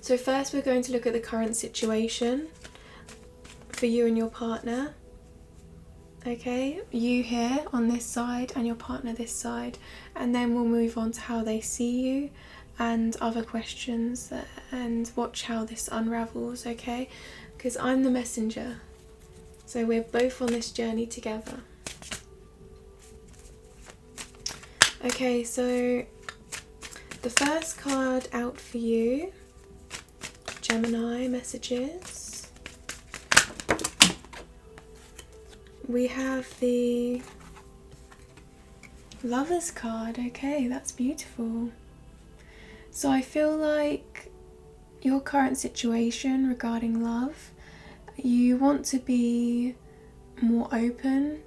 So first we're going to look at the current situation for you and your partner. Okay, you here on this side and your partner this side, and then we'll move on to how they see you and other questions, and watch how this unravels, okay? Because I'm the messenger, so we're both on this journey together. Okay, so the first card out for you, Gemini messages. We have the Lovers card. Okay, that's beautiful. So I feel like your current situation regarding love, you want to be more open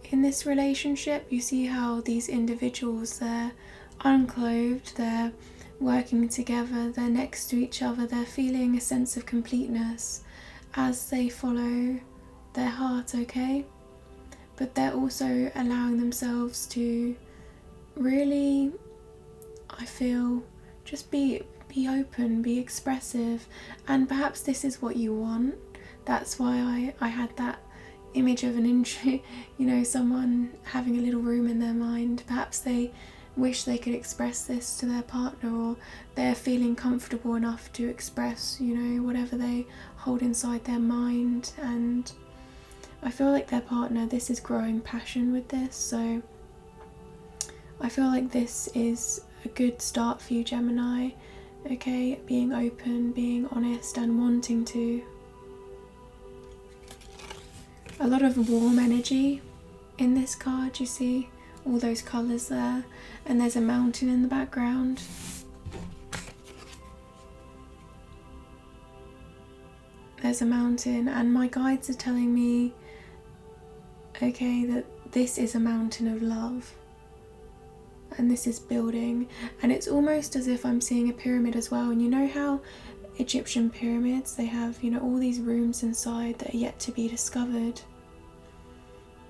in this relationship. You see how these individuals, they're unclothed, they're working together, they're next to each other, they're feeling a sense of completeness as they follow their heart, okay? But they're also allowing themselves to really, I feel, just be open, be expressive, and perhaps this is what you want. That's why I had that image of an intro, you know, someone having a little room in their mind. Perhaps they wish they could express this to their partner, or they're feeling comfortable enough to express, you know, whatever they hold inside their mind. And I feel like their partner, this is growing passion with this, so I feel like this is a good start for you, Gemini, okay? Being open, being honest, and wanting to. A lot of warm energy in this card, you see? All those colours there, and there's a mountain in the background. There's a mountain, and my guides are telling me, okay, that this is a mountain of love, and this is building, and it's almost as if I'm seeing a pyramid as well. And you know how Egyptian pyramids, they have, you know, all these rooms inside that are yet to be discovered.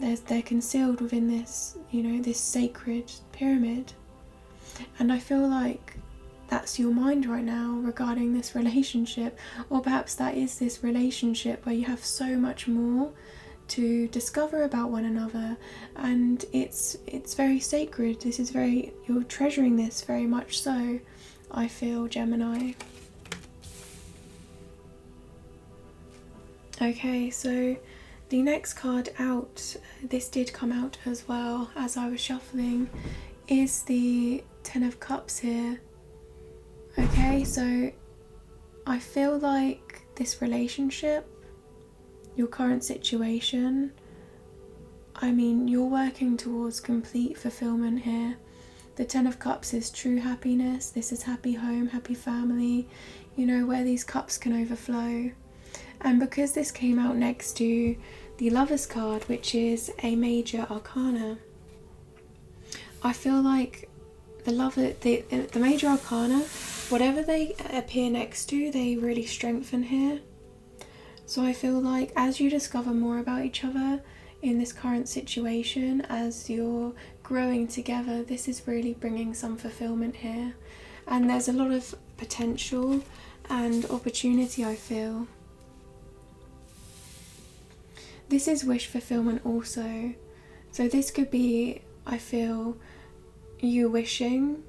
They're concealed within this, you know, this sacred pyramid. And I feel like that's your mind right now regarding this relationship, or perhaps that is this relationship where you have so much more to discover about one another, and it's very sacred. This is very, you're treasuring this very much so, I feel, Gemini. Okay, so the next card out, this did come out as well as I was shuffling, is the Ten of Cups here. Okay, so I feel like this relationship, your current situation, I mean, you're working towards complete fulfillment here. The Ten of Cups is true happiness. This is happy home, happy family, you know, where these cups can overflow. And because this came out next to the Lovers card, which is a major arcana, I feel like the major arcana, whatever they appear next to, they really strengthen here. So I feel like as you discover more about each other in this current situation, as you're growing together, this is really bringing some fulfillment here. And there's a lot of potential and opportunity, I feel. This is wish fulfillment also. So this could be, I feel, you wishing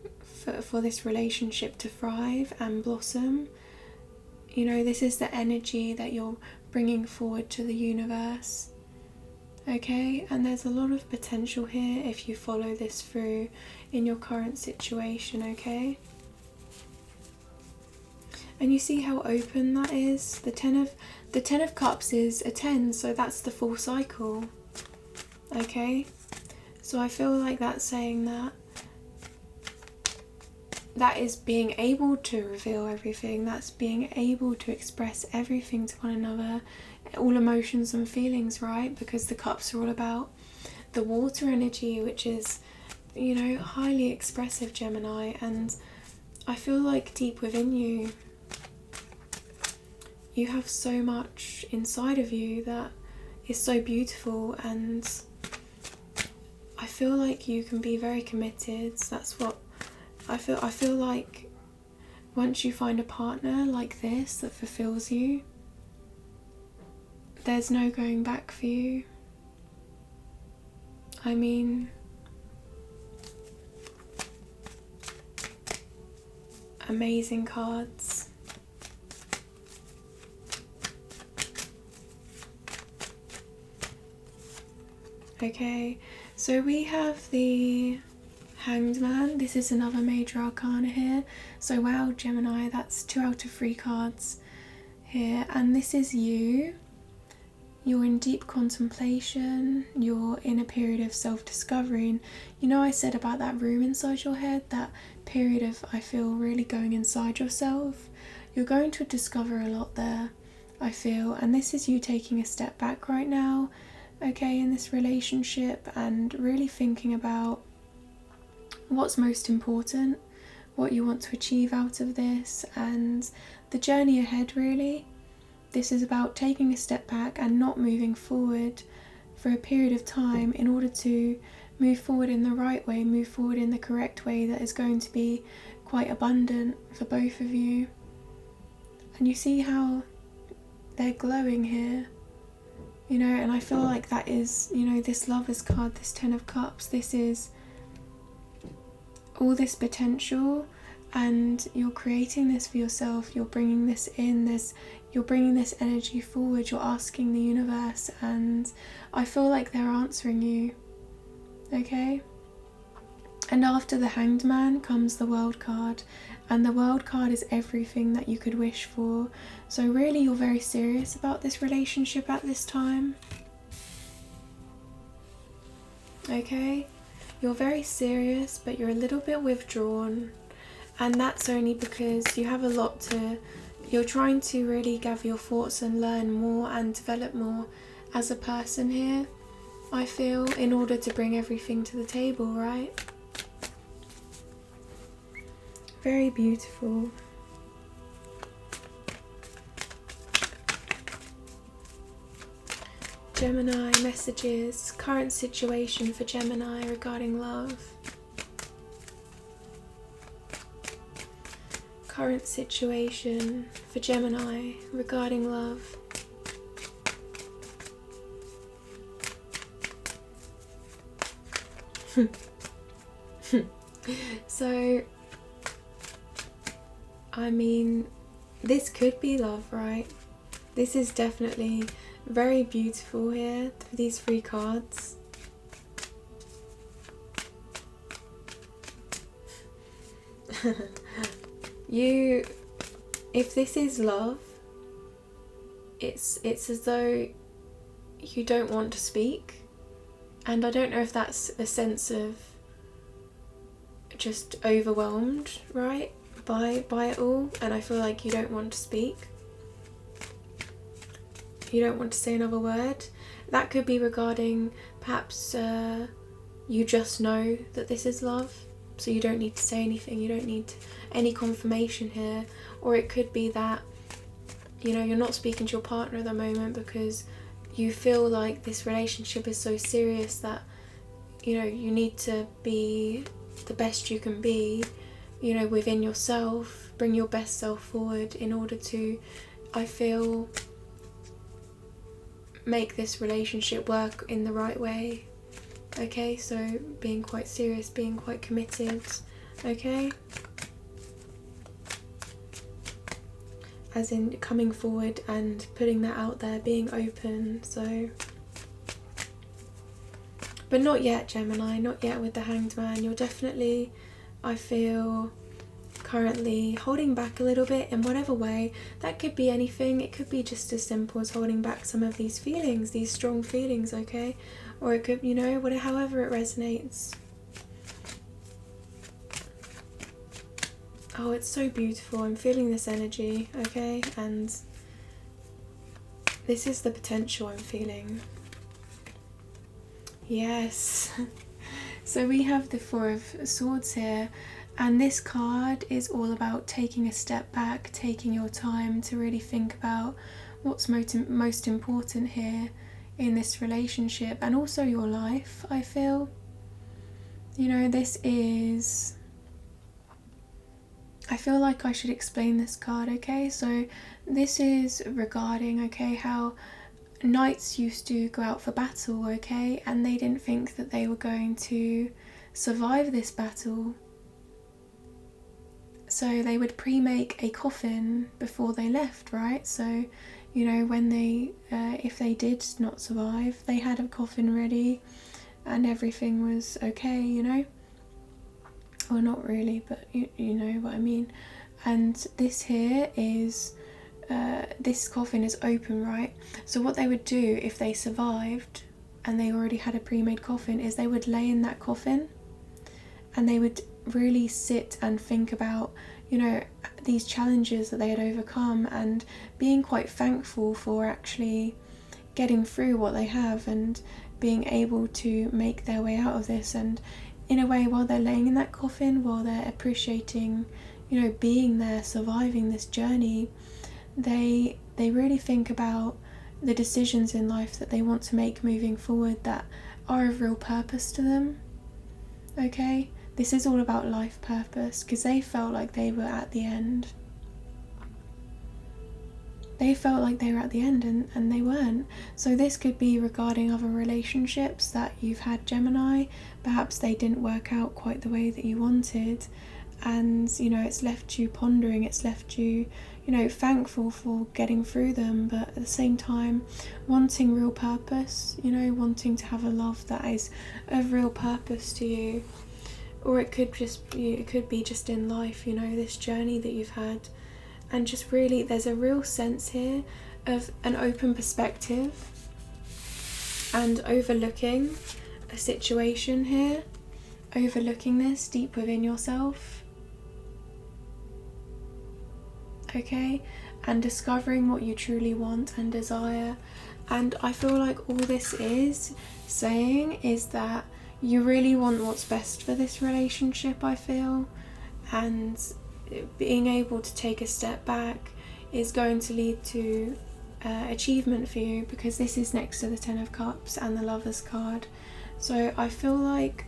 for this relationship to thrive and blossom. You know, this is the energy that you're bringing forward to the universe. Okay, and there's a lot of potential here if you follow this through in your current situation, okay? And you see how open that is? The Ten of Cups is a 10, so that's the full cycle. Okay? So I feel like that's saying that is being able to reveal everything, that's being able to express everything to one another, all emotions and feelings, right? Because the cups are all about the water energy, which is, you know, highly expressive, Gemini. And I feel like deep within you, you have so much inside of you that is so beautiful, and I feel like you can be very committed. That's what I feel like once you find a partner like this that fulfills you, there's no going back for you. I mean, amazing cards. Okay, so we have the Hanged Man. This is another major arcana here. So wow, Gemini, that's 2 out of 3 cards here. And this is you. You're in deep contemplation. You're in a period of self-discovery. And you know, I said about that room inside your head, that period of, I feel, really going inside yourself. You're going to discover a lot there, I feel. And this is you taking a step back right now, okay, in this relationship, and really thinking about what's most important, what you want to achieve out of this, and the journey ahead, really. This is about taking a step back and not moving forward for a period of time in order to move forward in the right way, move forward in the correct way that is going to be quite abundant for both of you. And you see how they're glowing here, you know, and I feel like that is, you know, this Lovers card, this 10 of Cups, this is all this potential, and you're creating this for yourself, you're bringing this in, you're bringing this energy forward, you're asking the universe, and I feel like they're answering you, okay? And after the Hanged Man comes the World card, and the World card is everything that you could wish for. So really, you're very serious about this relationship at this time, okay? You're very serious, but you're a little bit withdrawn, and that's only because you have a lot to, you're trying to really gather your thoughts and learn more and develop more as a person here, I feel, in order to bring everything to the table, right? Very beautiful. Gemini messages, current situation for Gemini regarding love. Current situation for Gemini regarding love. So, I mean, this could be love, right? This is definitely very beautiful here for these 3 cards. If this is love, it's as though you don't want to speak, and I don't know if that's a sense of just overwhelmed, right, by it all, and I feel like you don't want to speak. You don't want to say another word. That could be regarding perhaps you just know that this is love, so you don't need to say anything, you don't need any confirmation here. Or it could be that, you know, you're not speaking to your partner at the moment because you feel like this relationship is so serious that, you know, you need to be the best you can be, you know, within yourself, bring your best self forward in order to, I feel, make this relationship work in the right way. Okay, so being quite serious, being quite committed, okay? As in coming forward and putting that out there, being open, so. But not yet, Gemini, not yet with the Hanged Man. You're definitely, I feel, currently holding back a little bit in whatever way. That could be anything. It could be just as simple as holding back some of these feelings, these strong feelings, okay? Or it could, you know, whatever, however it resonates. Oh, it's so beautiful. I'm feeling this energy, okay? And this is the potential I'm feeling. Yes. So we have the 4 of Swords here, and this card is all about taking a step back, taking your time to really think about what's most important here in this relationship, and also your life, I feel. You know, this is I feel like I should explain this card, okay? So this is regarding, okay, how knights used to go out for battle, okay, and they didn't think that they were going to survive this battle. So they would pre-make a coffin before they left, right? So, you know, when they, if they did not survive, they had a coffin ready and everything was okay, you know? Well, not really, but you know what I mean. And this here is, this coffin is open, right? So what they would do if they survived and they already had a pre-made coffin is they would lay in that coffin and they would really sit and think about, you know, these challenges that they had overcome and being quite thankful for actually getting through what they have and being able to make their way out of this. And in a way, while they're laying in that coffin, while they're appreciating, you know, being there, surviving this journey, they really think about the decisions in life that they want to make moving forward that are of real purpose to them. Okay, this is all about life purpose, because they felt like they were at the end. They felt like they were at the end and they weren't. So this could be regarding other relationships that you've had, Gemini. Perhaps they didn't work out quite the way that you wanted, and you know, it's left you pondering, it's left you, you know, thankful for getting through them, but at the same time wanting real purpose, you know, wanting to have a love that is of real purpose to you. Or it could be just in life, you know, this journey that you've had. And just really, there's a real sense here of an open perspective and overlooking a situation here, overlooking this deep within yourself, okay, and discovering what you truly want and desire. And I feel like all this is saying is that you really want what's best for this relationship, I feel, and being able to take a step back is going to lead to achievement for you, because this is next to the Ten of Cups and the Lovers card. So I feel like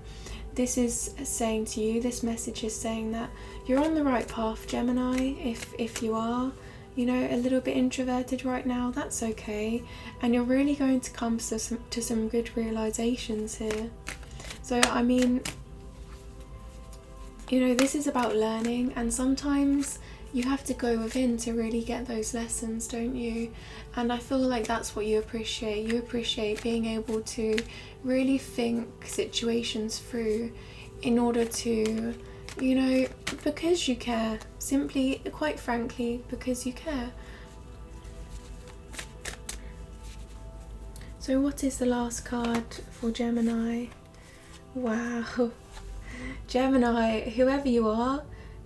this is saying to you, this message is saying that you're on the right path, Gemini. If you are, you know, a little bit introverted right now, that's okay, and you're really going to come to some good realizations here. So I mean, you know, this is about learning, and sometimes you have to go within to really get those lessons, don't you? And I feel like that's what you appreciate. You appreciate being able to really think situations through in order to, you know, because you care. Simply, quite frankly, because you care. So what is the last card for Gemini? Wow. Gemini, whoever you are,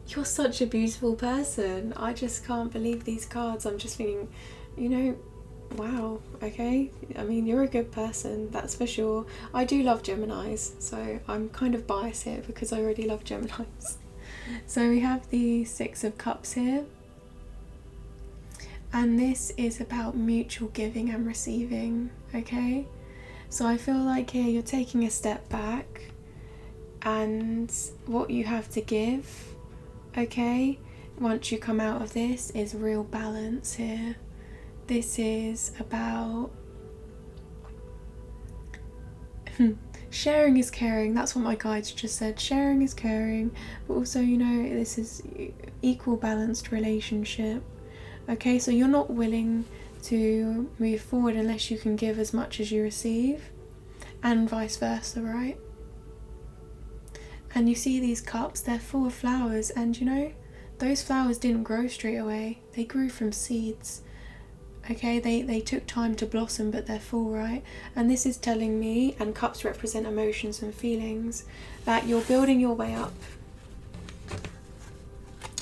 you're such a beautiful person. I just can't believe these cards. I'm just thinking, you know, wow, okay. I mean, you're a good person, that's for sure. I do love Geminis, so I'm kind of biased here because I already love Geminis. So we have the Six of Cups here. And this is about mutual giving and receiving, okay? So I feel like here you're taking a step back, and what you have to give, okay, once you come out of this, is real balance here. This is about sharing is caring. That's what my guides just said. Sharing is caring, but also, you know, this is equal balanced relationship. Okay, so you're not willing to move forward unless you can give as much as you receive, and vice versa, right? And you see these cups, they're full of flowers, and you know, those flowers didn't grow straight away. They grew from seeds. Okay, they took time to blossom, but they're full, right? And this is telling me, and cups represent emotions and feelings, that you're building your way up.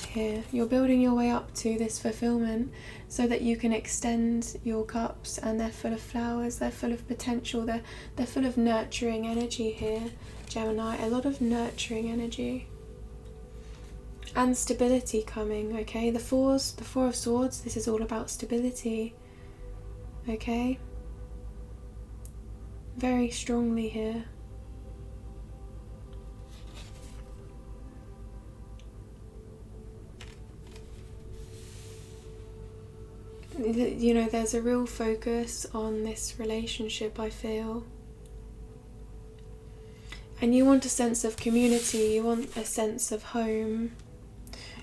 Here, you're building your way up to this fulfillment so that you can extend your cups, and they're full of flowers, they're full of potential, they're full of nurturing energy here, Gemini, a lot of nurturing energy. And stability coming, okay? The Four of Swords, this is all about stability, okay? Very strongly here. you know, there's a real focus on this relationship, I feel. And you want a sense of community, you want a sense of home.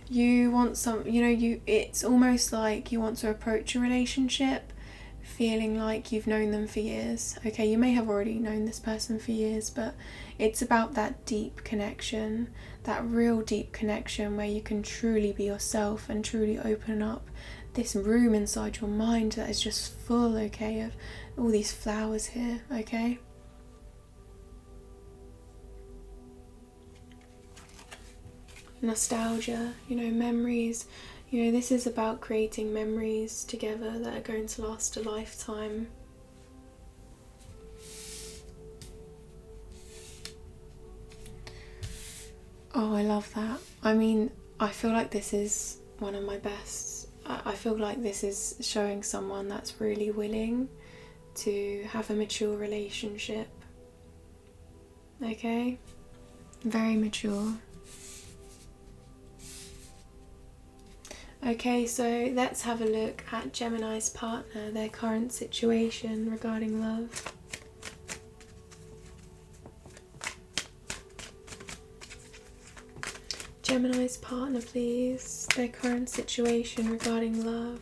You want some, you know, it's almost like you want to approach a relationship feeling like you've known them for years. Okay, you may have already known this person for years, but it's about that deep connection, that real deep connection where you can truly be yourself and truly open up this room inside your mind that is just full, okay, of all these flowers here, okay? Nostalgia, you know, memories. You know, this is about creating memories together that are going to last a lifetime. Oh, I love that. I mean, I feel like this is one of my best. I feel like this is showing someone that's really willing to have a mature relationship. Okay? Very mature. Okay, so let's have a look at Gemini's partner, their current situation regarding love. Gemini's partner, please, their current situation regarding love.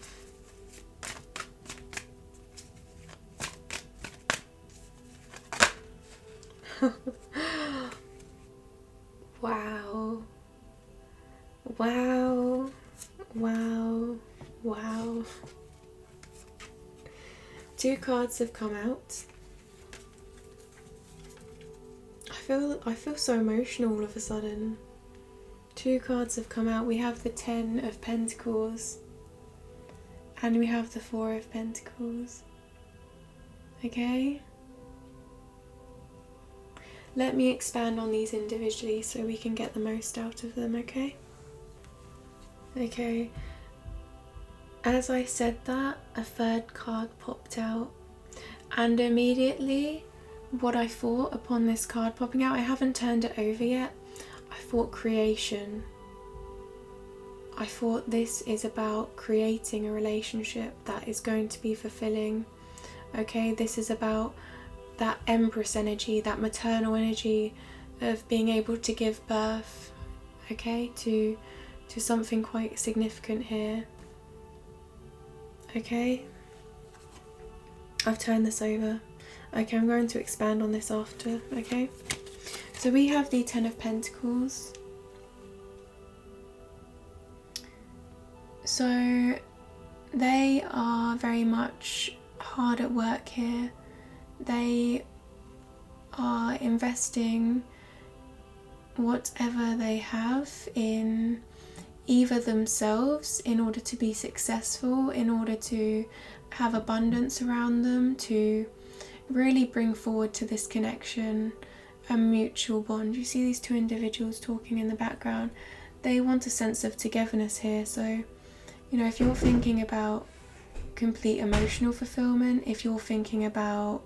Wow. Wow. Wow. Wow. 2 cards have come out. I feel so emotional all of a sudden. 2 cards have come out. We have the 10 of Pentacles and we have the 4 of Pentacles. Okay? Let me expand on these individually so we can get the most out of them, okay? Okay. As I said that, a 3rd card popped out, and immediately what I thought upon this card popping out, I haven't turned it over yet, I thought creation. I thought this is about creating a relationship that is going to be fulfilling. Okay, this is about that Empress energy, that maternal energy of being able to give birth, okay, to something quite significant here. Okay, I've turned this over. Okay, I'm going to expand on this after, okay? So we have the 10 of Pentacles. So they are very much hard at work here. They are investing whatever they have in either themselves in order to be successful, in order to have abundance around them, to really bring forward to this connection a mutual bond. You see these 2 individuals talking in the background. They want a sense of togetherness here. So, you know, if you're thinking about complete emotional fulfillment, if you're thinking about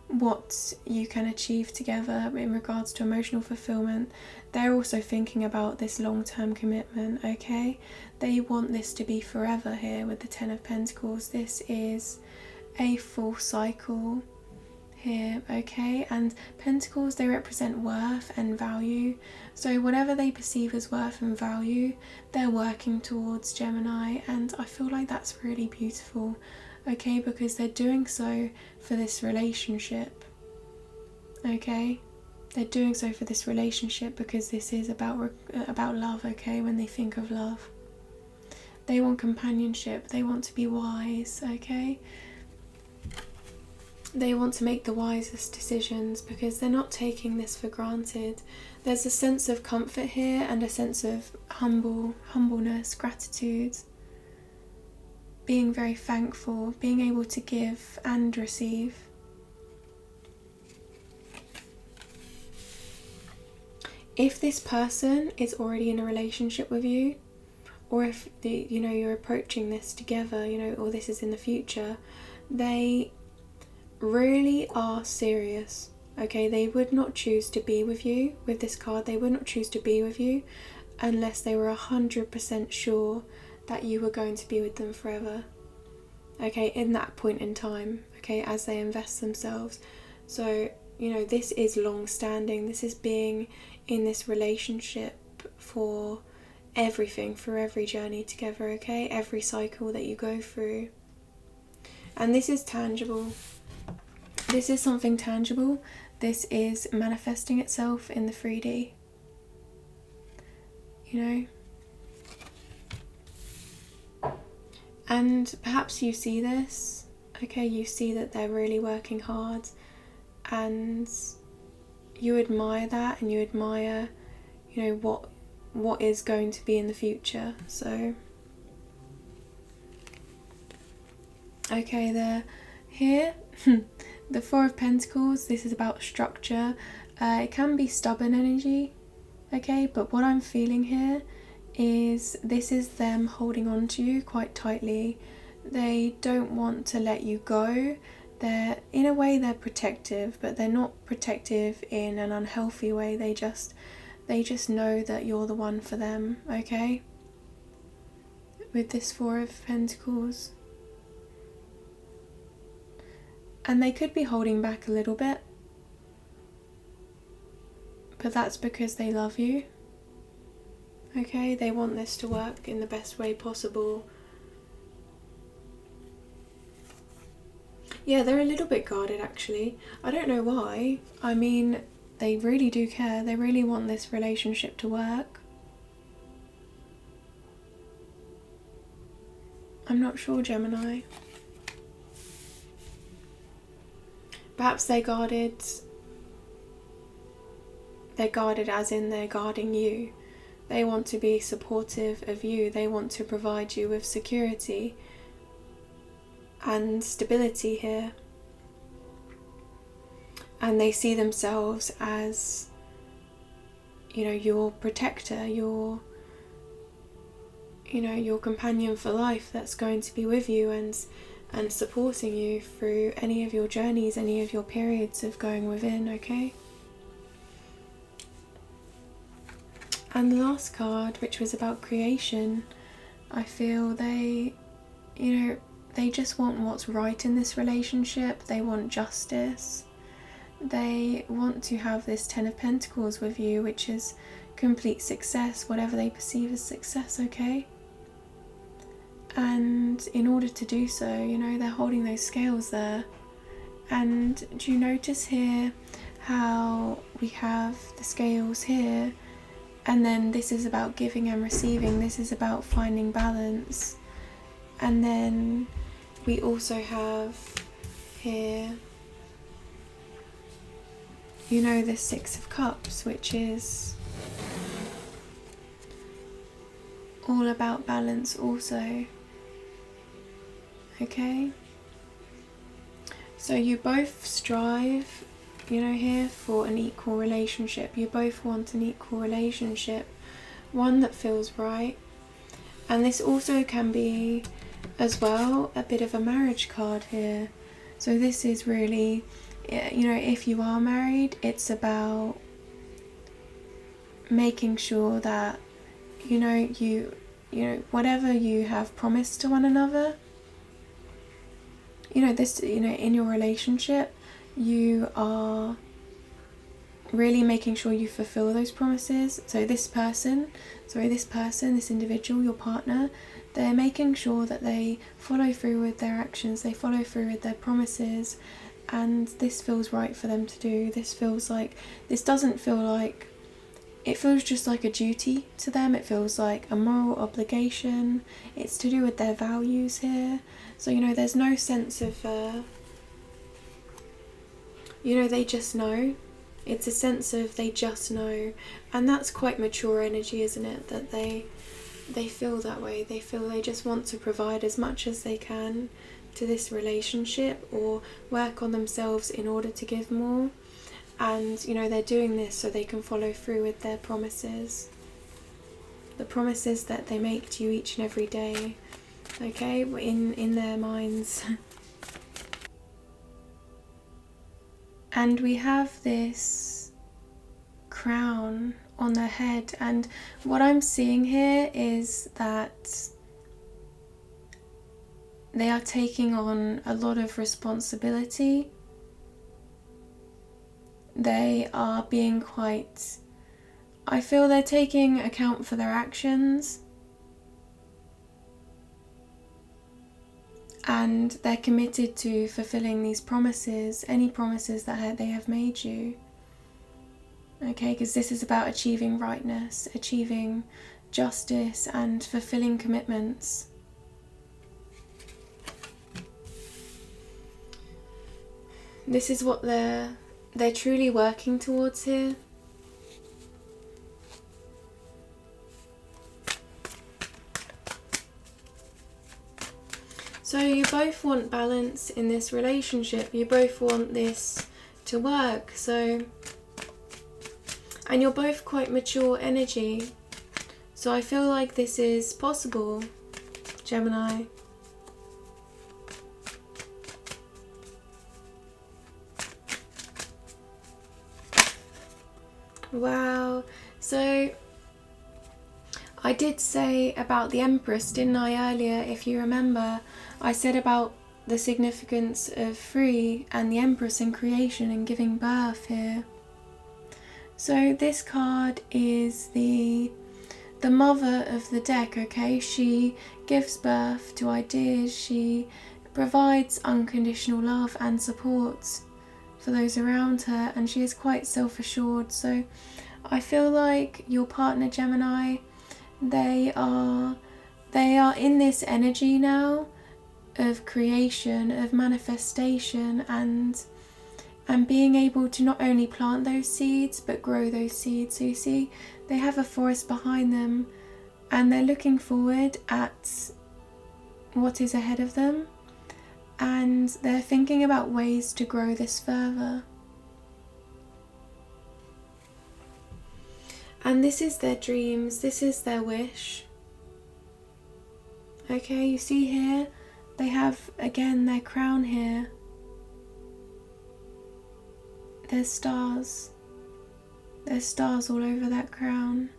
what you can achieve together in regards to emotional fulfillment, they're also thinking about this long-term commitment, okay? They want this to be forever here with the 10 of Pentacles. This is a full cycle here, okay? And Pentacles, they represent worth and value. So whatever they perceive as worth and value, they're working towards, Gemini, and I feel like that's really beautiful. Okay, because they're doing so for this relationship. Okay, they're doing so for this relationship because this is about love. Okay, when they think of love, they want companionship. They want to be wise. Okay, they want to make the wisest decisions because they're not taking this for granted. There's a sense of comfort here and a sense of humbleness, gratitude. Being very thankful, being able to give and receive. If this person is already in a relationship with you, or if you're approaching this together, or this is in the future, they really are serious. Okay, they would not choose to be with you with this card. They would not choose to be with you unless they were 100% sure that you were going to be with them forever, okay, in that point in time, okay, as they invest themselves. So, you know, this is long-standing. This is being in this relationship for everything, for every journey together, okay, every cycle that you go through. And this is tangible. This is something tangible. This is manifesting itself in the 3D. You know? And perhaps you see this, okay, you see that they're really working hard, and you admire that, and you admire, you know, what is going to be in the future. So, okay, they're here. The Four of Pentacles, this is about structure. It can be stubborn energy, okay, but what I'm feeling here is this is them holding on to you quite tightly. They don't want to let you go. They're, in a way, they're protective, but they're not protective in an unhealthy way. They just know that you're the one for them, okay? With this Four of Pentacles. And they could be holding back a little bit, but that's because they love you, okay? They want this to work in the best way possible. Yeah, they're a little bit guarded, actually. I don't know why. I mean, they really do care. They really want this relationship to work. I'm not sure, Gemini. Perhaps they're guarded as in they're guarding you. They want to be supportive of you. They want to provide you with security and stability here. And they see themselves as, you know, your protector, your companion for life that's going to be with you and supporting you through any of your journeys, any of your periods of going within, okay? And the last card, which was about creation, I feel they just want what's right in this relationship. They want justice. They want to have this Ten of Pentacles with you, which is complete success, whatever they perceive as success, okay? And in order to do so, you know, they're holding those scales there. And do you notice here how we have the scales here, and then this is about giving and receiving, this is about finding balance. And then we also have here, you know, the Six of Cups, which is all about balance also. Okay, so you both strive, you know, here for an equal relationship. You both want an equal relationship, one that feels right. And this also can be as well a bit of a marriage card here. So this is really, you know, if you are married, it's about making sure that, you know, whatever you have promised to one another, you know, this, you know, in your relationship, you are really making sure you fulfill those promises. So this individual, your partner, they're making sure that they follow through with their actions, they follow through with their promises, and this feels right for them to do. This doesn't feel like, it feels just like a duty to them. It feels like a moral obligation. It's to do with their values here. So, you know, there's no sense of, you know, they just know. It's a sense of they just know. And that's quite mature energy, isn't it? That they feel that way. They feel they just want to provide as much as they can to this relationship, or work on themselves in order to give more. And, you know, they're doing this so they can follow through with their promises. The promises that they make to you each and every day, okay, in their minds. And we have this crown on their head, and what I'm seeing here is that they are taking on a lot of responsibility. They are being quite, I feel they're taking account for their actions, and they're committed to fulfilling these promises, any promises that they have made you. Okay, because this is about achieving rightness, achieving justice, and fulfilling commitments. This is what they're truly working towards here. So you both want balance in this relationship. You both want this to work. And you're both quite mature energy. So I feel like this is possible, Gemini. Wow. So I did say about the Empress, didn't I, earlier? If you remember, I said about the significance of free and the Empress in creation and giving birth here. So this card is the mother of the deck, okay? She gives birth to ideas. She provides unconditional love and support for those around her, and she is quite self-assured. So I feel like your partner, Gemini, they are in this energy now of creation, of manifestation, and being able to not only plant those seeds but grow those seeds. So you see, they have a forest behind them, and they're looking forward at what is ahead of them, and they're thinking about ways to grow this further. And this is their dreams, this is their wish. Okay, you see here, they have, again, their crown here. There's stars. There's stars all over that crown.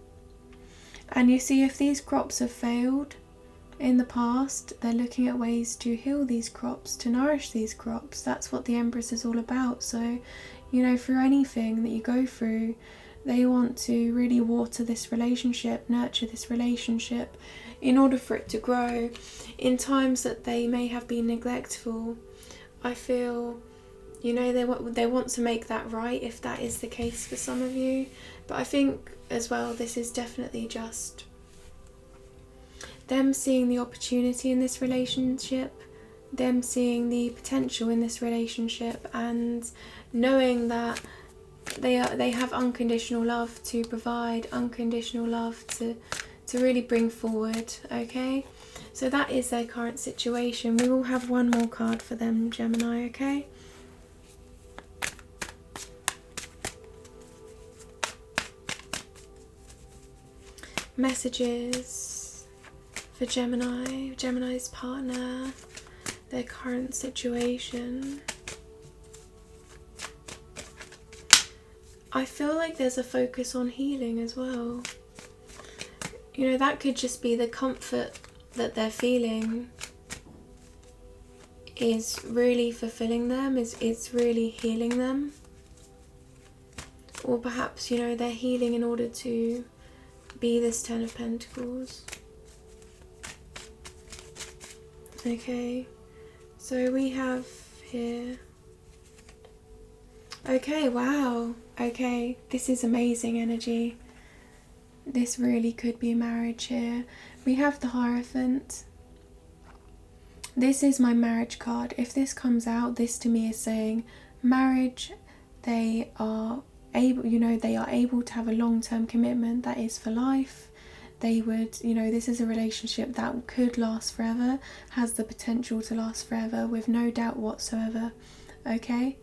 And you see, if these crops have failed in the past, they're looking at ways to heal these crops, to nourish these crops. That's what the Empress is all about. So, you know, through anything that you go through, they want to really water this relationship, nurture this relationship in order for it to grow. In times that they may have been neglectful, I feel, you know, they want to make that right, if that is the case for some of you. But I think as well, this is definitely just them seeing the opportunity in this relationship, them seeing the potential in this relationship, and knowing that they have unconditional love to provide, unconditional love to really bring forward. Okay, so that is their current situation. We will have one more card for them, Gemini. Okay. Messages for Gemini, Gemini's partner, their current situation. I feel like there's a focus on healing as well. You know, that could just be the comfort that they're feeling is really fulfilling them, it's really healing them. Or perhaps, you know, they're healing in order to be this Ten of Pentacles. Okay, so we have here, okay, wow, okay, this is amazing energy. This really could be marriage here. We have the Hierophant. This is my marriage card. If this comes out, this to me is saying marriage. They are able, you know, they are able to have a long-term commitment that is for life. They would, you know, this is a relationship that could last forever, has the potential to last forever with no doubt whatsoever. Okay,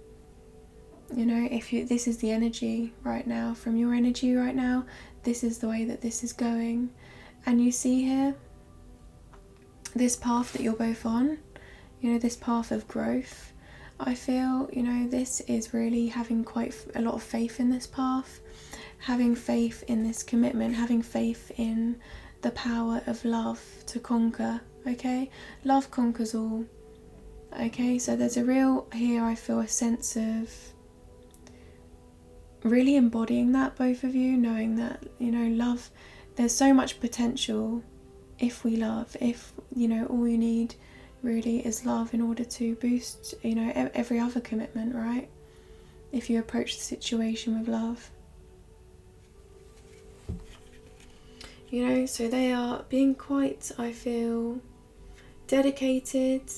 you know, this is the energy right now, from your energy right now, this is the way that this is going. And you see here, this path that you're both on, you know, this path of growth, I feel, you know, this is really having quite a lot of faith in this path, having faith in this commitment, having faith in the power of love to conquer, okay? Love conquers all, okay? So there's a real, here I feel a sense of really embodying that, both of you, knowing that, you know, love, there's so much potential if we love, if, you know, all you need really is love in order to boost, you know, every other commitment, right? If you approach the situation with love. You know, so they are being quite, I feel, dedicated,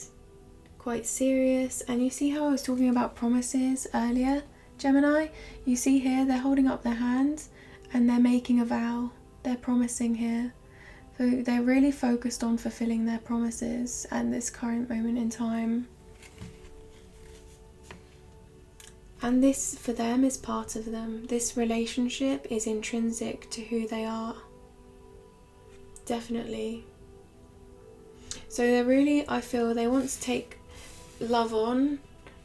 quite serious. And you see how I was talking about promises earlier, Gemini? You see here, they're holding up their hands and they're making a vow. They're promising here. So they're really focused on fulfilling their promises at this current moment in time. And this, for them, is part of them. This relationship is intrinsic to who they are. Definitely. So they're really, I feel, they want to take love on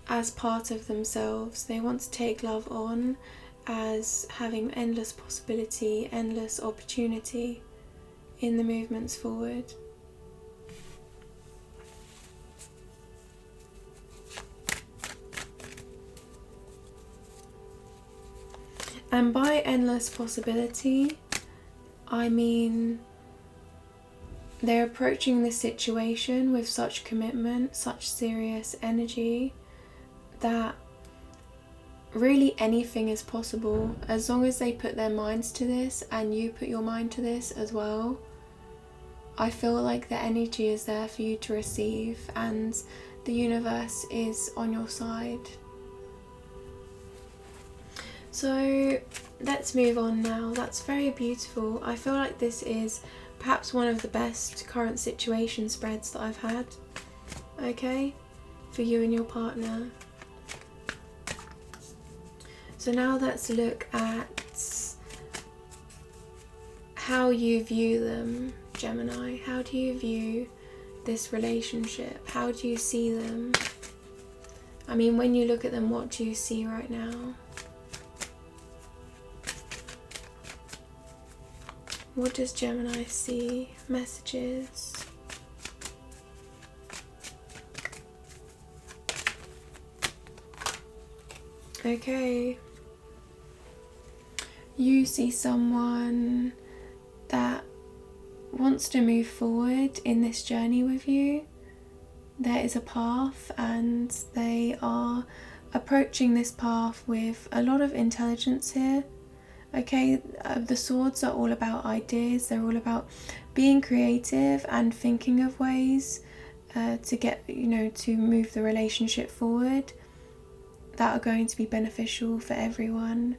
as part of themselves. They want to take love on as having endless possibility, endless opportunity in the movements forward. And by endless possibility, I mean they're approaching this situation with such commitment, such serious energy, that really anything is possible as long as they put their minds to this and you put your mind to this as well. I feel like the energy is there for you to receive and the universe is on your side. So let's move on now. That's very beautiful. I feel like this is perhaps one of the best current situation spreads that I've had, okay, for you and your partner. So now let's look at how you view them, Gemini. How do you view this relationship? How do you see them? I mean, when you look at them, what do you see right now? What does Gemini see? Messages. Okay. You see someone that wants to move forward in this journey with you. There is a path and they are approaching this path with a lot of intelligence here. Okay, the swords are all about ideas. They're all about being creative and thinking of ways to get, you know, to move the relationship forward that are going to be beneficial for everyone.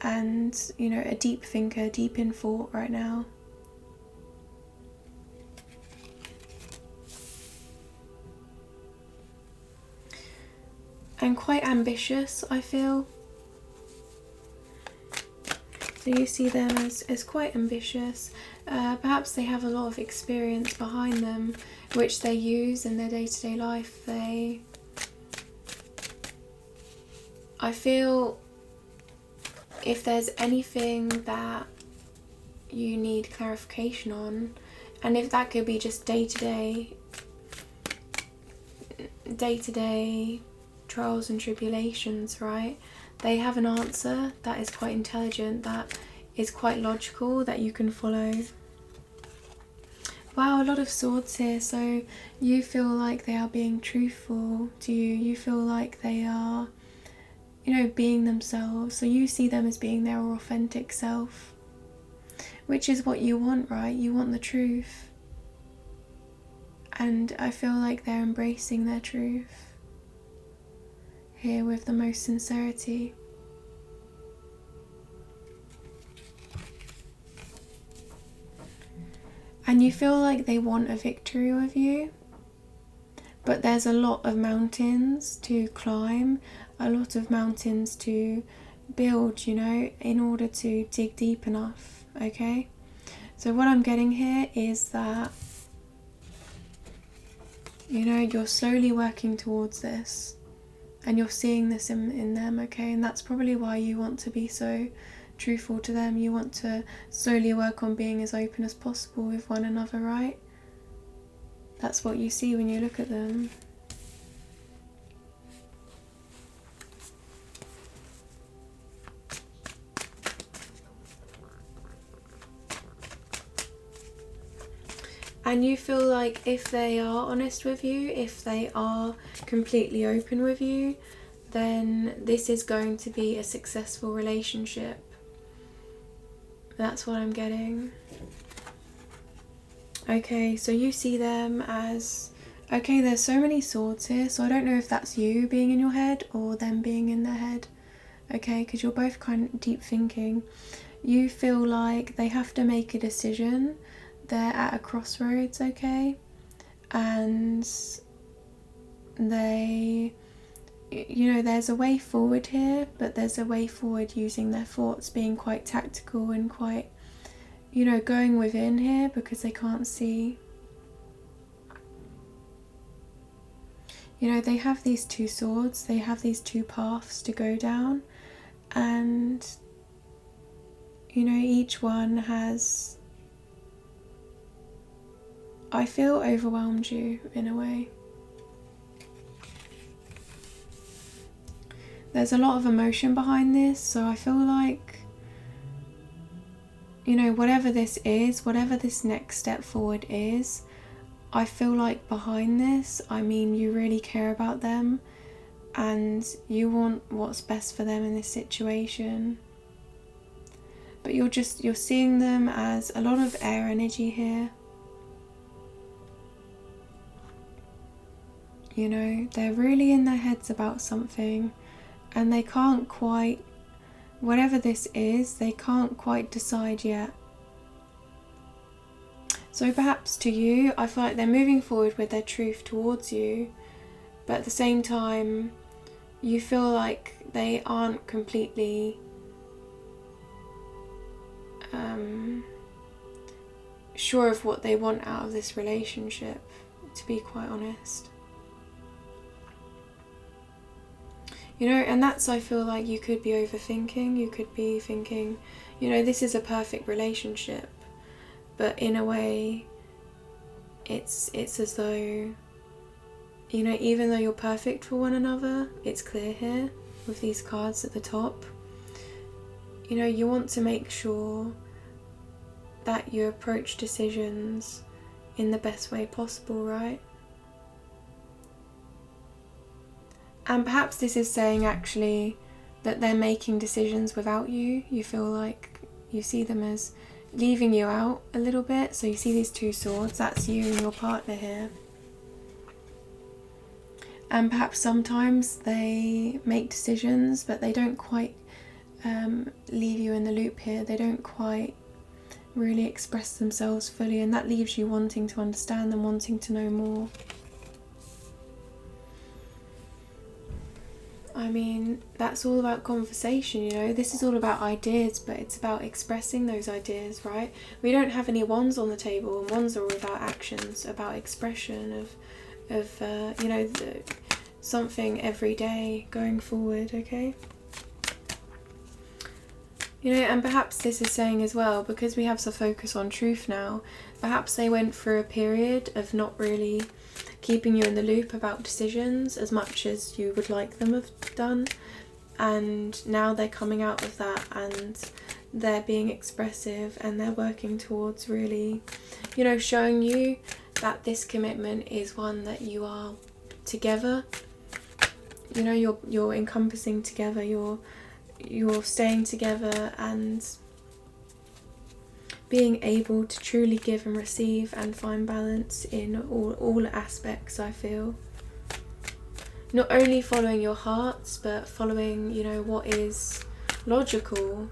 And, you know, a deep thinker, deep in thought right now. And quite ambitious, I feel. So you see them as quite ambitious. Perhaps they have a lot of experience behind them, which they use in their day-to-day life. I feel if there's anything that you need clarification on, and if that could be just day-to-day trials and tribulations, right? They have an answer that is quite intelligent, that is quite logical, that you can follow. Wow, a lot of swords here. So you feel like they are being truthful to you. You feel like they are, you know, being themselves. So you see them as being their authentic self, which is what you want, right? You want the truth. And I feel like they're embracing their truth here with the most sincerity. And you feel like they want a victory with you, but there's a lot of mountains to climb, a lot of mountains to build, you know, in order to dig deep enough, okay? So what I'm getting here is that, you know, you're slowly working towards this and you're seeing this in them, okay? And that's probably why you want to be so truthful to them. You want to slowly work on being as open as possible with one another, right? That's what you see when you look at them. And you feel like if they are honest with you, if they are completely open with you, then this is going to be a successful relationship. That's what I'm getting. Okay, so you see them as... Okay, there's so many swords here, so I don't know if that's you being in your head or them being in their head. Okay, because you're both kind of deep thinking. You feel like they have to make a decision. They're at a crossroads, okay? And they... You know, there's a way forward here, but there's a way forward using their thoughts, being quite tactical and quite, you know, going within here because they can't see. You know, they have these two swords, they have these two paths to go down, and, you know, each one has, I feel, overwhelmed you in a way. There's a lot of emotion behind this, so I feel like, you know, whatever this is, whatever this next step forward is, I feel like behind this, I mean, you really care about them and you want what's best for them in this situation. But you're seeing them as a lot of air energy here. You know, they're really in their heads about something and they can't quite, whatever this is, they can't quite decide yet. So perhaps to you, I feel like they're moving forward with their truth towards you, but at the same time, you feel like they aren't completely sure of what they want out of this relationship, to be quite honest. You know, and that's, I feel like you could be overthinking, you could be thinking, you know, this is a perfect relationship. But in a way, it's as though, you know, even though you're perfect for one another, it's clear here with these cards at the top. You know, you want to make sure that you approach decisions in the best way possible, right? And perhaps this is saying actually that they're making decisions without you. You feel like you see them as leaving you out a little bit. So you see these two swords, that's you and your partner here. And perhaps sometimes they make decisions, but they don't quite leave you in the loop here. They don't quite really express themselves fully, and that leaves you wanting to understand them, wanting to know more. I mean, that's all about conversation, you know. This is all about ideas, but it's about expressing those ideas, right? We don't have any wands on the table, and wands are all about actions, about expression of you know, something every day going forward, okay? You know, and perhaps this is saying as well, because we have to focus on truth now, perhaps they went through a period of not really keeping you in the loop about decisions as much as you would like them to have done, and now they're coming out of that and they're being expressive and they're working towards really, you know, showing you that this commitment is one that you are together. You know, you're encompassing together, you're staying together and being able to truly give and receive and find balance in all aspects, I feel. Not only following your hearts, but following, you know, what is logical,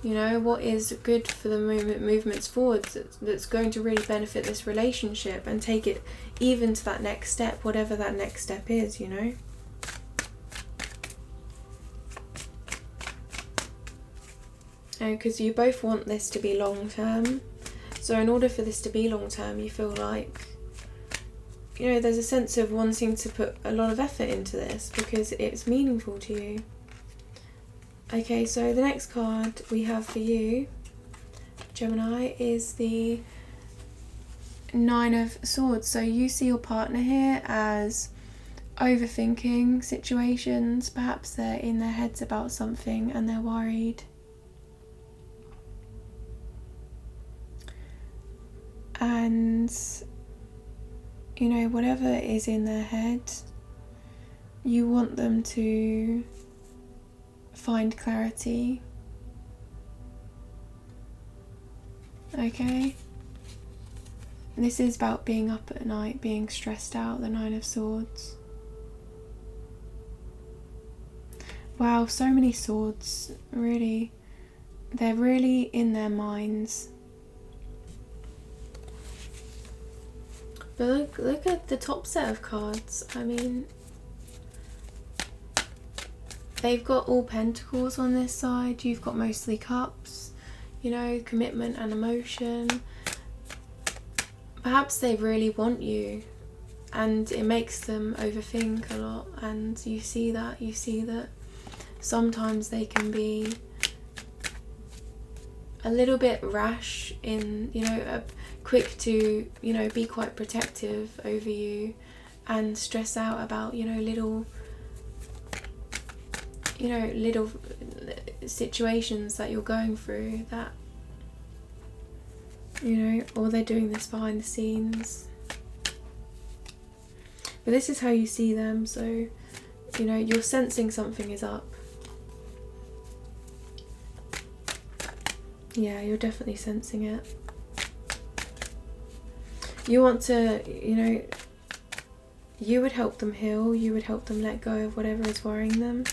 you know, what is good for the movements forward that's going to really benefit this relationship and take it even to that next step, whatever that next step is, you know. Because you both want this to be long term. So in order for this to be long term, you feel like, you know, there's a sense of wanting to put a lot of effort into this because it's meaningful to you. Okay, so the next card we have for you, Gemini, is the Nine of Swords. So you see your partner here as overthinking situations. Perhaps they're in their heads about something and they're worried. And, you know, whatever is in their head, you want them to find clarity. Okay? This is about being up at night, being stressed out, the Nine of Swords. Wow, so many swords, really. They're really in their minds. But look at the top set of cards. I mean, they've got all pentacles on this side. You've got mostly cups, you know, commitment and emotion. Perhaps they really want you and it makes them overthink a lot, and you see that sometimes they can be a little bit rash in, you know, quick to, you know, be quite protective over you and stress out about, you know, little situations that you're going through, that, you know, or they're doing this behind the scenes. But this is how you see them, so, you know, you're sensing something is up. Yeah, you're definitely sensing it. You want to, you know, you would help them heal, you would help them let go of whatever is worrying them.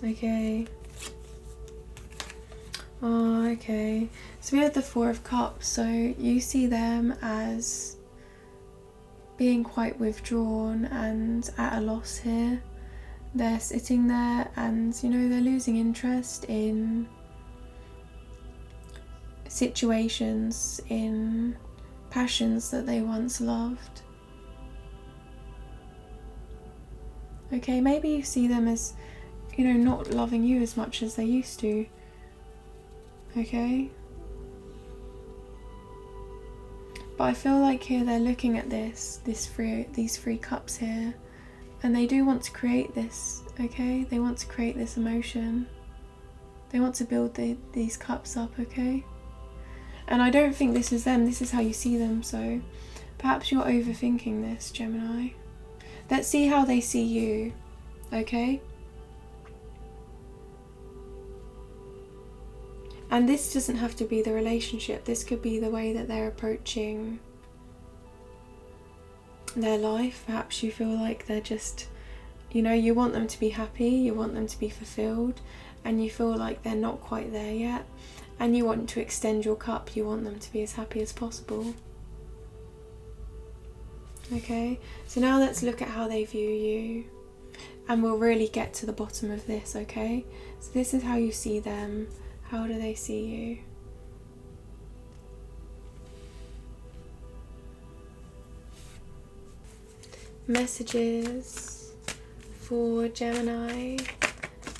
Okay. Oh, okay. So we have the Four of Cups, so you see them as being quite withdrawn and at a loss here. They're sitting there and, you know, they're losing interest in situations, in passions that they once loved. Okay, maybe you see them as, you know, not loving you as much as they used to. Okay? But I feel like here they're looking at these three cups here, and they do want to create this, okay? They want to create this emotion. They want to build these cups up, okay? And I don't think this is them, this is how you see them, so perhaps you're overthinking this, Gemini. Let's see how they see you, okay? And this doesn't have to be the relationship, this could be the way that they're approaching their life. Perhaps you feel like they're just, you know, you want them to be happy, you want them to be fulfilled, and you feel like they're not quite there yet, and you want to extend your cup, you want them to be as happy as possible. Okay, so now let's look at how they view you, and we'll really get to the bottom of this, okay? So this is how you see them. How do they see you? Messages for Gemini.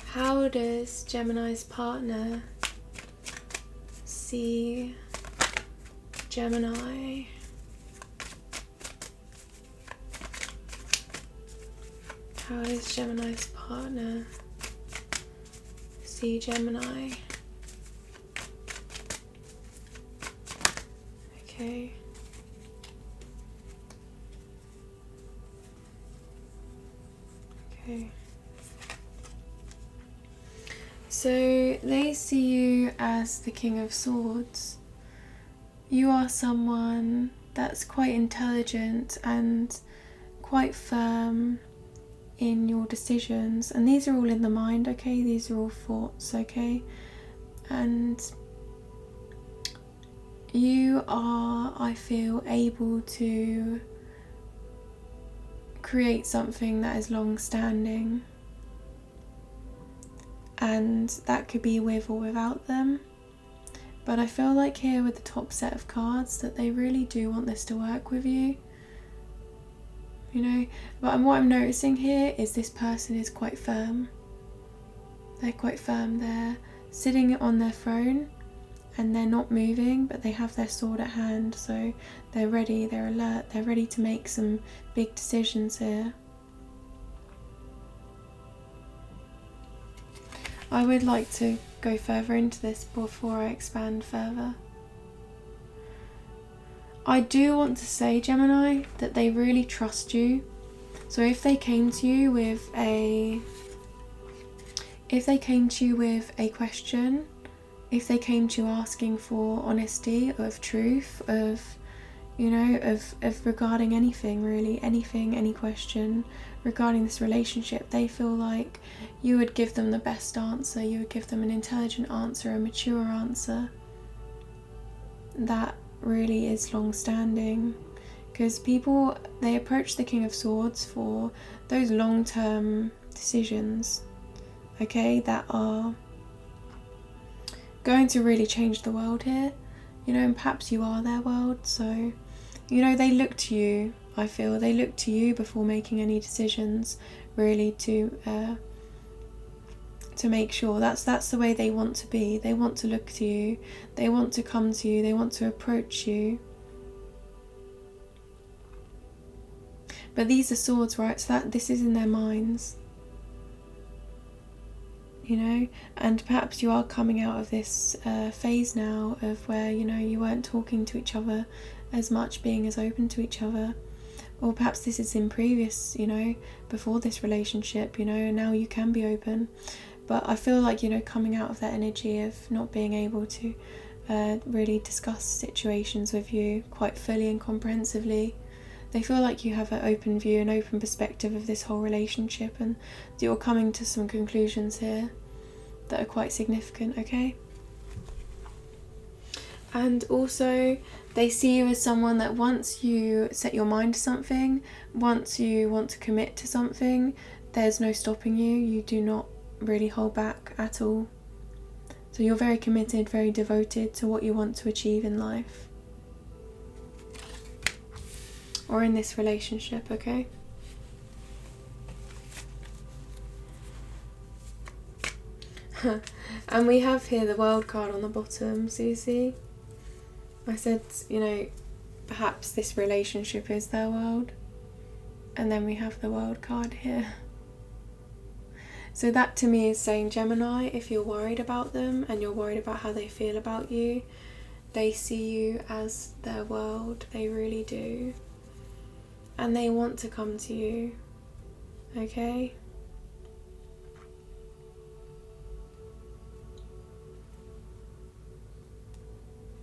How does Gemini's partner see Gemini? How does Gemini's partner see Gemini? Okay. Okay. So they see you as the King of Swords. You are someone that's quite intelligent and quite firm in your decisions, and these are all in the mind, okay? These are all thoughts, okay? And you are, I feel, able to create something that is long-standing, and that could be with or without them. But I feel like here with the top set of cards that they really do want this to work with you. you know. But what I'm noticing here is this person is quite firm. They're quite firm. They're sitting on their throne and they're not moving, but they have their sword at hand, so they're ready, they're alert, they're ready to make some big decisions here. I would like to go further into this before I expand further. I do want to say, Gemini, that they really trust you. So if they came to you with a question, if they came to you asking for honesty, of truth, of, you know, of regarding anything really, anything, any question regarding this relationship, they feel like you would give them the best answer, you would give them an intelligent answer, a mature answer that really is long-standing. Because people, they approach the King of Swords for those long-term decisions, okay, that are going to really change the world here, you know, and perhaps you are their world. So, you know, they look to you, I feel, they look to you before making any decisions, really, to make sure that's the way they want to be. They want to look to you, they want to come to you, they want to approach you. But these are swords, right? So that this is in their minds, you know, and perhaps you are coming out of this phase now of where, you know, you weren't talking to each other as much, being as open to each other. Or perhaps this is in previous, you know, before this relationship, you know, and now you can be open. But I feel like, you know, coming out of that energy of not being able to really discuss situations with you quite fully and comprehensively, they feel like you have an open view, an open perspective of this whole relationship, and that you're coming to some conclusions here that are quite significant, okay? And also, they see you as someone that once you set your mind to something, once you want to commit to something, there's no stopping you. You do not really hold back at all. So you're very committed, very devoted to what you want to achieve in life. Or in this relationship, okay? And we have here the World card on the bottom, so you see? I said, you know, perhaps this relationship is their world. And then we have the World card here. So that to me is saying, Gemini, if you're worried about them and you're worried about how they feel about you, they see you as their world. They really do. And they want to come to you, okay?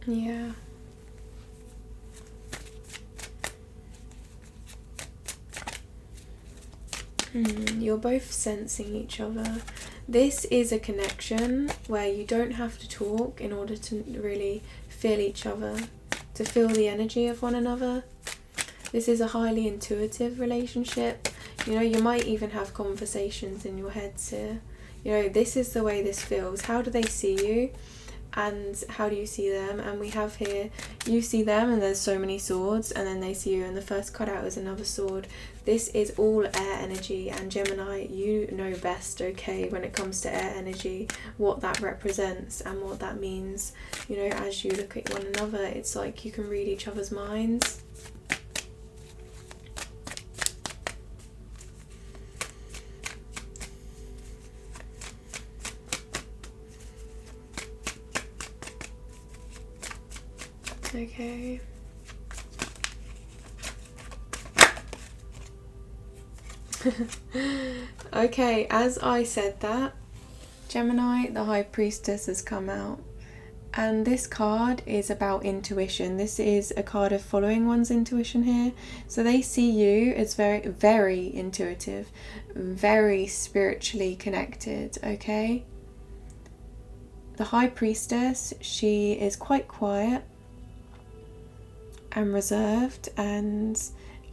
Yeah. You're both sensing each other. This is a connection where you don't have to talk in order to really feel each other, to feel the energy of one another. This is a highly intuitive relationship. You know, you might even have conversations in your heads here. You know, this is the way this feels. How do they see you? And how do you see them? And we have here, you see them and there's so many swords, and then they see you and the first cutout is another sword. This is all air energy, and Gemini, you know best, okay, when it comes to air energy, what that represents and what that means. You know, as you look at one another, it's like you can read each other's minds. Okay. Okay, as I said that, Gemini, the High Priestess has come out. And this card is about intuition. This is a card of following one's intuition here. So they see you as very, very intuitive, very spiritually connected, okay? The High Priestess, she is quite quiet and reserved, and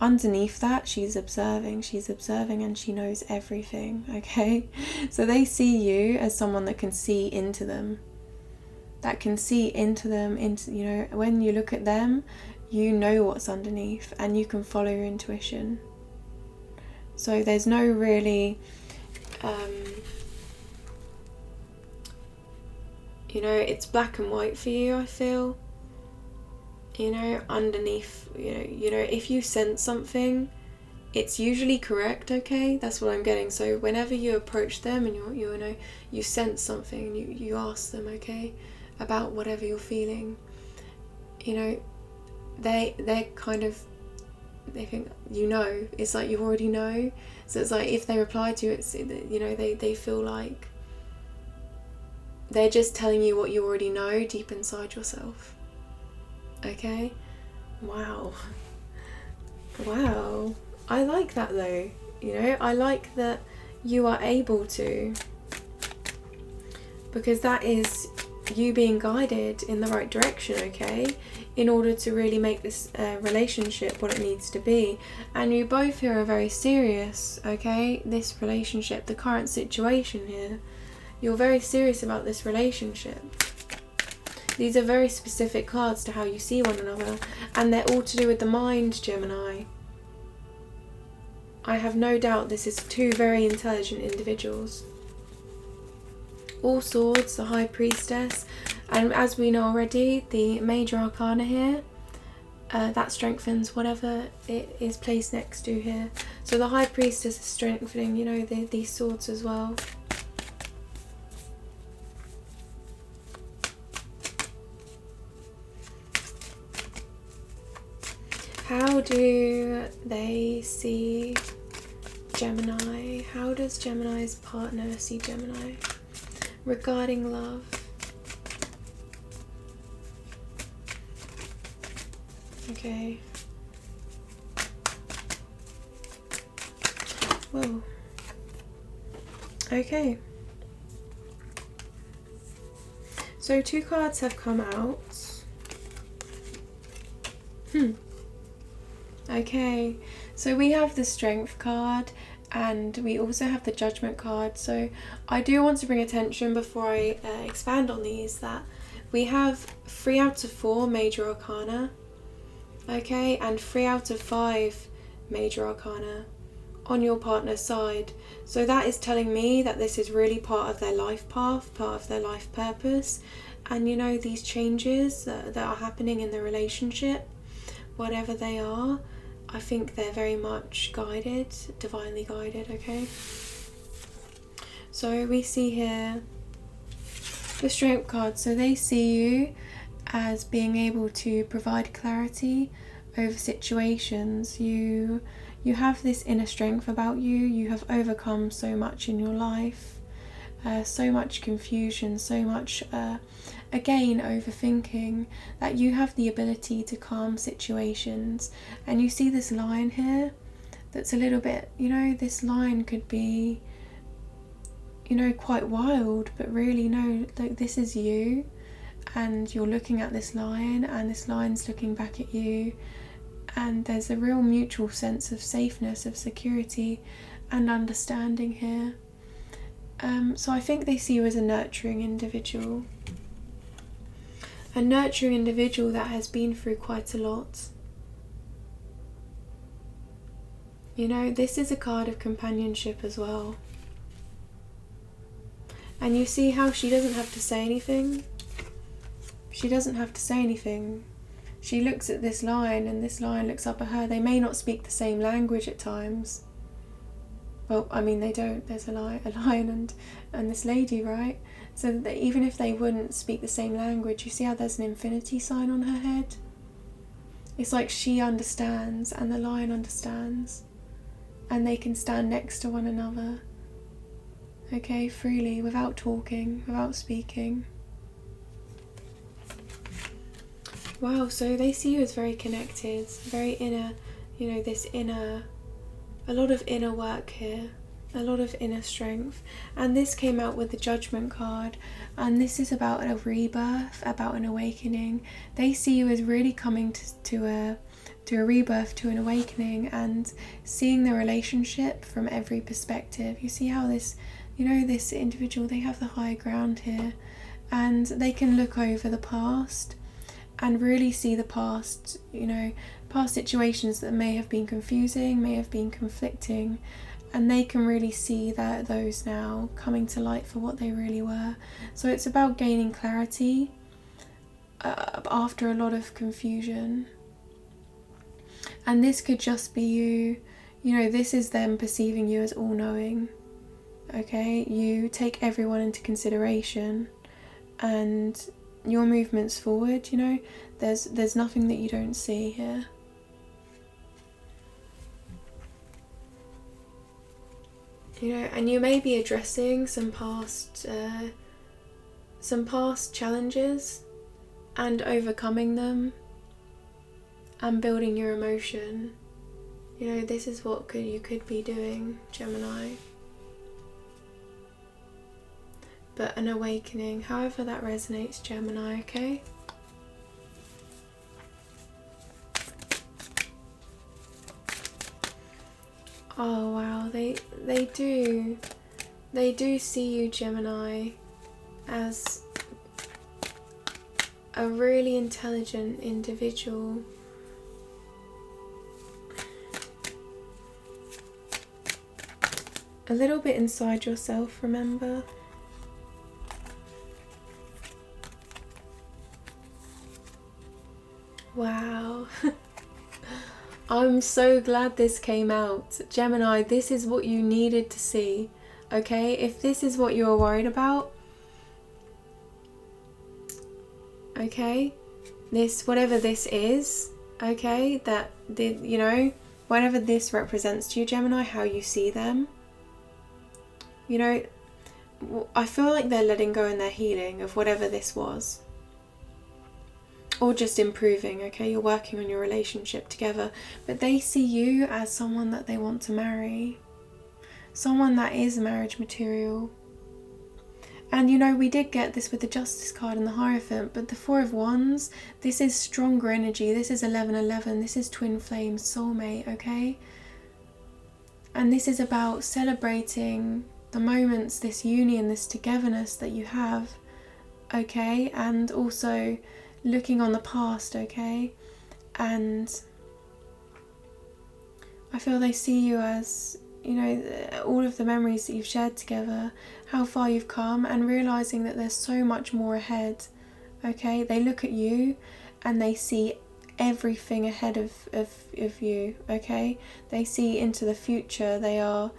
underneath that she's observing and she knows everything, okay? So they see you as someone that can see into them, into, you know, when you look at them, you know what's underneath and you can follow your intuition. So there's no really, you know, it's black and white for you, I feel. You know, underneath, you know, if you sense something, it's usually correct, okay? That's what I'm getting. So whenever you approach them and you know, you sense something, and you ask them, okay, about whatever you're feeling, you know, they're kind of, they think, you know, it's like you already know. So it's like if they reply to you, it's, you know, they feel like they're just telling you what you already know deep inside yourself. Okay? Wow. Wow. I like that though. You know, I like that you are able to, because that is you being guided in the right direction, okay, in order to really make this relationship what it needs to be. And you both here are very serious, okay, this relationship, the current situation here, you're very serious about this relationship. These are very specific cards to how you see one another, and they're all to do with the mind, Gemini. I have no doubt this is two very intelligent individuals. All Swords, the High Priestess, and as we know already, the Major Arcana here, that strengthens whatever it is placed next to here. So the High Priestess is strengthening, you know, these swords as well. How do they see Gemini? How does Gemini's partner see Gemini regarding love? Okay. Whoa. Okay. So 2 cards have come out. Okay, so we have the Strength card and we also have the Judgment card. So I do want to bring attention before I expand on these that we have 3 out of 4 Major Arcana, okay, and 3 out of 5 Major Arcana on your partner's side. So that is telling me that this is really part of their life path, part of their life purpose, and you know, these changes that are happening in the relationship, whatever they are, I think they're very much guided, divinely guided, okay? So we see here the Strength card. So they see you as being able to provide clarity over situations. You have this inner strength about you. You have overcome so much in your life, so much confusion, so much again overthinking, that you have the ability to calm situations. And you see this line here that's a little bit, you know, this line could be, you know, quite wild, but really no, like this is you and you're looking at this line and this line's looking back at you, and there's a real mutual sense of safeness, of security and understanding here. So I think they see you as a nurturing individual. A nurturing individual that has been through quite a lot. You know, this is a card of companionship as well. And you see how she doesn't have to say anything? She doesn't have to say anything. She looks at this line and this line looks up at her. They may not speak the same language at times. Well, I mean, they don't. There's a lion and this lady, right? So that even if they wouldn't speak the same language, you see how there's an infinity sign on her head? It's like she understands and the lion understands. And they can stand next to one another. Okay, freely, without talking, without speaking. Wow, so they see you as very connected, very inner, you know, this inner, a lot of inner work here, a lot of inner strength. And this came out with the Judgment card, and this is about a rebirth, about an awakening. They see you as really coming to a rebirth, to an awakening, and seeing the relationship from every perspective. You see how this, you know, this individual, they have the high ground here, and they can look over the past and really see the past, past situations that may have been confusing, may have been conflicting, and they can really see those now coming to light for what they really were. So it's about gaining clarity after a lot of confusion. And this could just be you, this is them perceiving you as all-knowing, okay? You take everyone into consideration, and your movements forward, there's nothing that you don't see here. And you may be addressing some past challenges and overcoming them and building your emotion. This is what you could be doing, Gemini. But an awakening, however that resonates, Gemini, okay? Oh wow, they do see you, Gemini, as a really intelligent individual. A little bit inside yourself, remember? Wow. I'm so glad this came out. Gemini, this is what you needed to see, okay? If this is what you were worried about, okay, whatever this is, okay, whatever this represents to you, Gemini, how you see them, I feel like they're letting go and they're healing of whatever this was. Or just improving, okay? You're working on your relationship together. But they see you as someone that they want to marry. Someone that is marriage material. And we did get this with the Justice card and the Hierophant, but the Four of Wands, this is stronger energy. This is 1111. This is twin flame, soulmate, okay? And this is about celebrating the moments, this union, this togetherness that you have, okay? And also looking on the past, okay? And I feel they see you as, all of the memories that you've shared together, how far you've come, and realising that there's so much more ahead, okay? They look at you and they see everything ahead of you, okay? They see into the future. They are,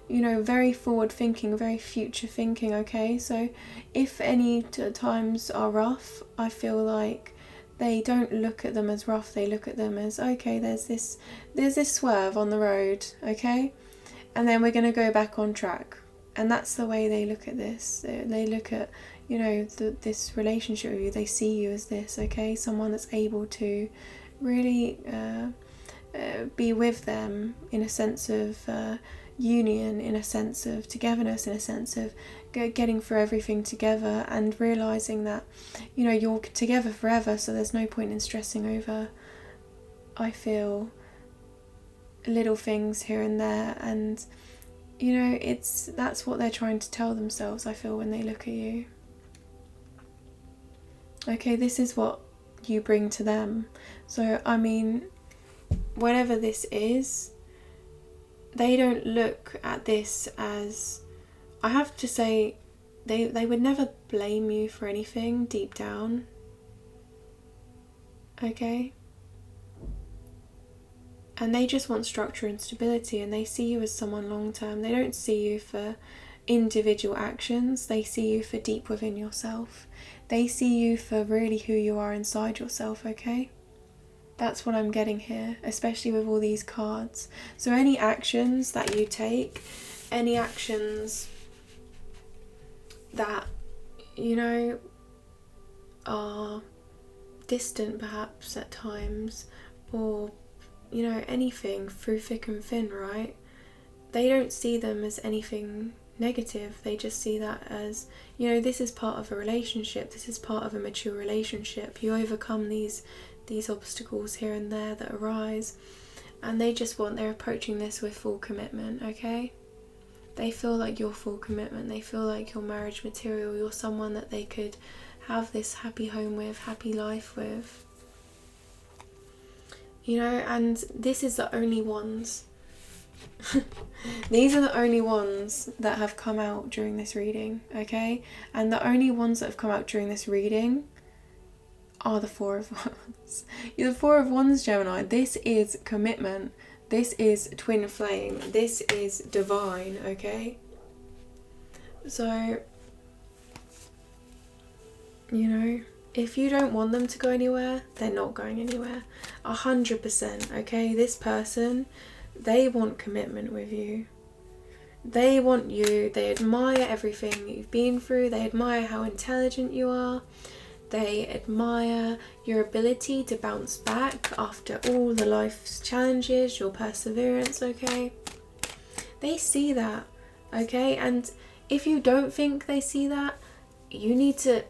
very forward thinking, very future thinking, okay? So if any times are rough, I feel like they don't look at them as rough. They look at them as, okay, there's this swerve on the road, okay? And then we're going to go back on track. And that's the way they look at this. They look at, this relationship with you. They see you as this, okay? Someone that's able to really be with them in a sense of union, in a sense of togetherness, in a sense of getting through everything together, and realising that, you're together forever, so there's no point in stressing over, I feel, little things here and there. And that's what they're trying to tell themselves, I feel, when they look at you. Okay, this is what you bring to them. So whatever this is, they don't look at this as, I have to say, they would never blame you for anything deep down, okay? And they just want structure and stability, and they see you as someone long term. They don't see you for individual actions. They see you for deep within yourself. They see you for really who you are inside yourself, okay? That's what I'm getting here, especially with all these cards. So any actions that you take, any actions that, are distant perhaps at times, or, anything through thick and thin, right? They don't see them as anything negative. They just see that as, this is part of a relationship. This is part of a mature relationship. You overcome these obstacles here and there that arise, and they're approaching this with full commitment, okay? They feel like you're full commitment. They feel like you're marriage material. You're someone that they could have this happy home with, happy life with. You know, and this is the only ones. These are the only ones that have come out during this reading, okay? And the only ones that have come out during this reading are the Four of Wands. You're the Four of Wands, Gemini. This is commitment. This is twin flame. This is divine, okay? So, you know, if you don't want them to go anywhere, they're not going anywhere. 100%, okay? This person, they want commitment with you. They want you. They admire everything you've been through. They admire how intelligent you are. They admire your ability to bounce back after all the life's challenges, your perseverance, okay? They see that, okay? And if you don't think they see that, you need to,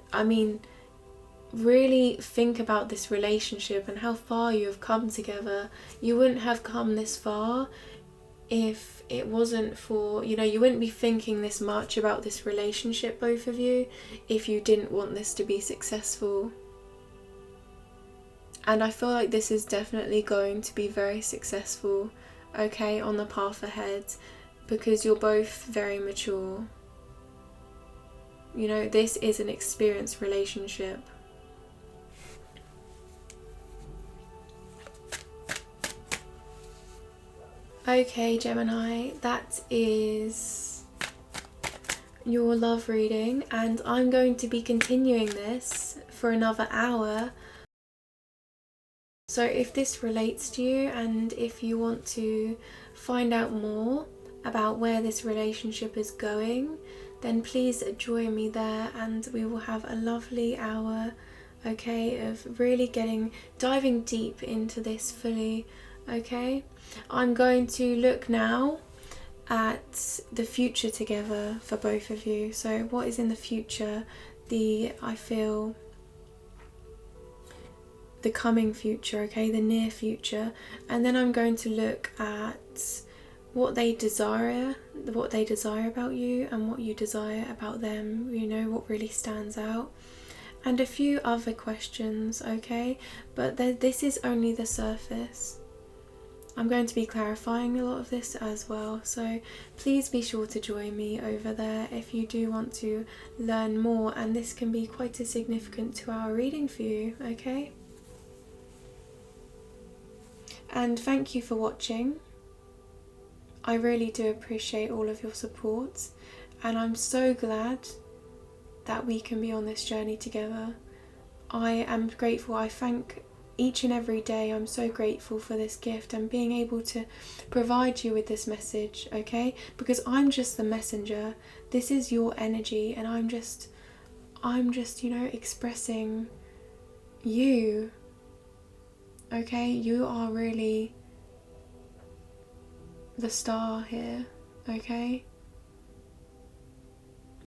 really think about this relationship and how far you have come together. You wouldn't have come this far if it wasn't for, you wouldn't be thinking this much about this relationship, both of you, if you didn't want this to be successful. And I feel like this is definitely going to be very successful, okay, on the path ahead, because you're both very mature. You know, this is an experienced relationship. Okay, Gemini, that is your love reading, and I'm going to be continuing this for another hour. So if this relates to you, and if you want to find out more about where this relationship is going, then please join me there, and we will have a lovely hour, okay, of really diving deep into this fully, okay? I'm going to look now at the future together for both of you. So what is in the future, I feel the coming future, okay, the near future, and then I'm going to look at what they desire about you and what you desire about them, what really stands out, and a few other questions, okay? But this is only the surface. I'm going to be clarifying a lot of this as well, so please be sure to join me over there if you do want to learn more, and this can be quite a significant 2-hour reading for you, okay? And thank you for watching. I really do appreciate all of your support, and I'm so glad that we can be on this journey together. I am grateful. I thank each and every day. I'm so grateful for this gift and being able to provide you with this message, okay? Because I'm just the messenger. This is your energy, and I'm just expressing you, okay? You are really the star here, okay?